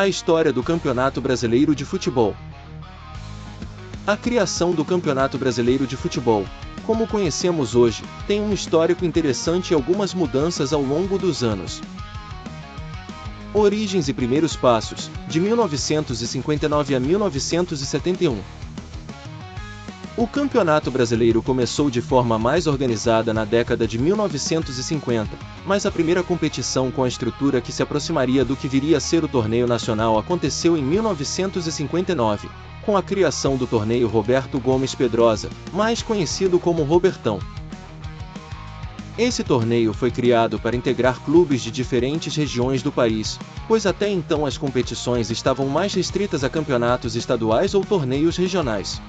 A história do Campeonato Brasileiro de Futebol. A criação do Campeonato Brasileiro de Futebol, como conhecemos hoje, tem um histórico interessante e algumas mudanças ao longo dos anos. Origens e primeiros passos, de 1959 a 1971. O Campeonato Brasileiro começou de forma mais organizada na década de 1950, mas a primeira competição com a estrutura que se aproximaria do que viria a ser o Torneio Nacional aconteceu em 1959, com a criação do Torneio Roberto Gomes Pedrosa, mais conhecido como Robertão. Esse torneio foi criado para integrar clubes de diferentes regiões do país, pois até então as competições estavam mais restritas a campeonatos estaduais ou torneios regionais.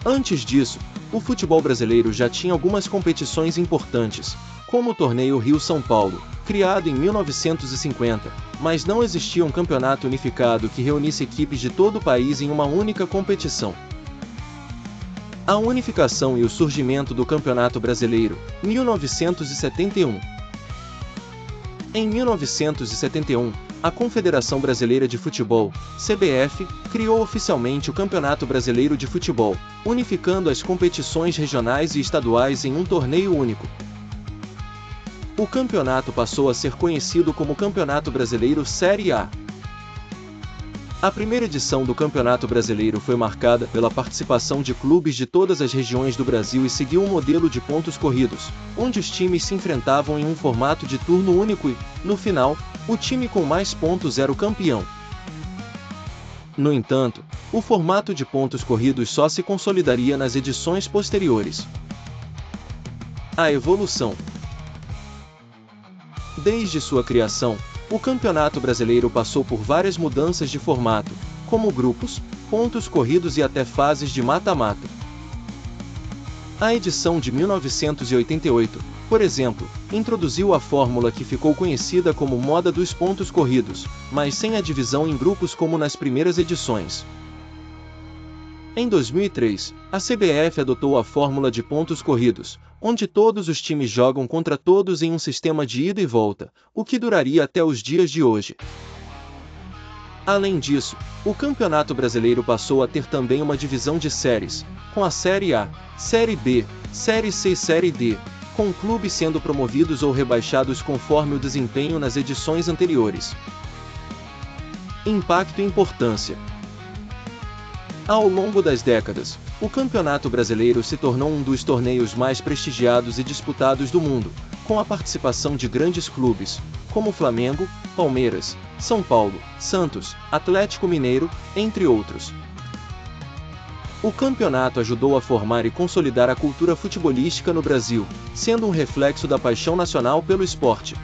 Antes disso, o futebol brasileiro já tinha algumas competições importantes, como o Torneio Rio-São Paulo, criado em 1950, mas não existia um campeonato unificado que reunisse equipes de todo o país em uma única competição. A unificação e o surgimento do Campeonato Brasileiro, 1971. Em 1971, a Confederação Brasileira de Futebol, CBF, criou oficialmente o Campeonato Brasileiro de Futebol, unificando as competições regionais e estaduais em um torneio único. O campeonato passou a ser conhecido como Campeonato Brasileiro Série A. A primeira edição do Campeonato Brasileiro foi marcada pela participação de clubes de todas as regiões do Brasil e seguiu um modelo de pontos corridos, onde os times se enfrentavam em um formato de turno único e, no final, o time com mais pontos era o campeão. No entanto, o formato de pontos corridos só se consolidaria nas edições posteriores. A evolução. Desde sua criação, o Campeonato Brasileiro passou por várias mudanças de formato, como grupos, pontos corridos e até fases de mata-mata. A edição de 1988, por exemplo, introduziu a fórmula que ficou conhecida como moda dos pontos corridos, mas sem a divisão em grupos como nas primeiras edições. Em 2003, a CBF adotou a fórmula de pontos corridos, onde todos os times jogam contra todos em um sistema de ida e volta, o que duraria até os dias de hoje. Além disso, o Campeonato Brasileiro passou a ter também uma divisão de séries, com a Série A, Série B, Série C e Série D, com clubes sendo promovidos ou rebaixados conforme o desempenho nas edições anteriores. Impacto e importância. Ao longo das décadas, o Campeonato Brasileiro se tornou um dos torneios mais prestigiados e disputados do mundo, com a participação de grandes clubes, como Flamengo, Palmeiras, São Paulo, Santos, Atlético Mineiro, entre outros. O campeonato ajudou a formar e consolidar a cultura futebolística no Brasil, sendo um reflexo da paixão nacional pelo esporte.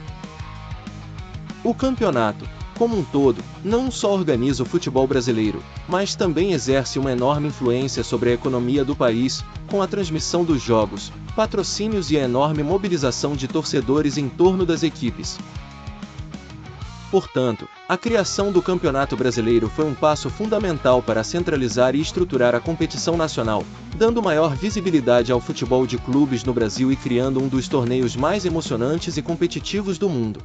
O campeonato, como um todo, não só organiza o futebol brasileiro, mas também exerce uma enorme influência sobre a economia do país, com a transmissão dos jogos, patrocínios e a enorme mobilização de torcedores em torno das equipes. Portanto, a criação do Campeonato Brasileiro foi um passo fundamental para centralizar e estruturar a competição nacional, dando maior visibilidade ao futebol de clubes no Brasil e criando um dos torneios mais emocionantes e competitivos do mundo.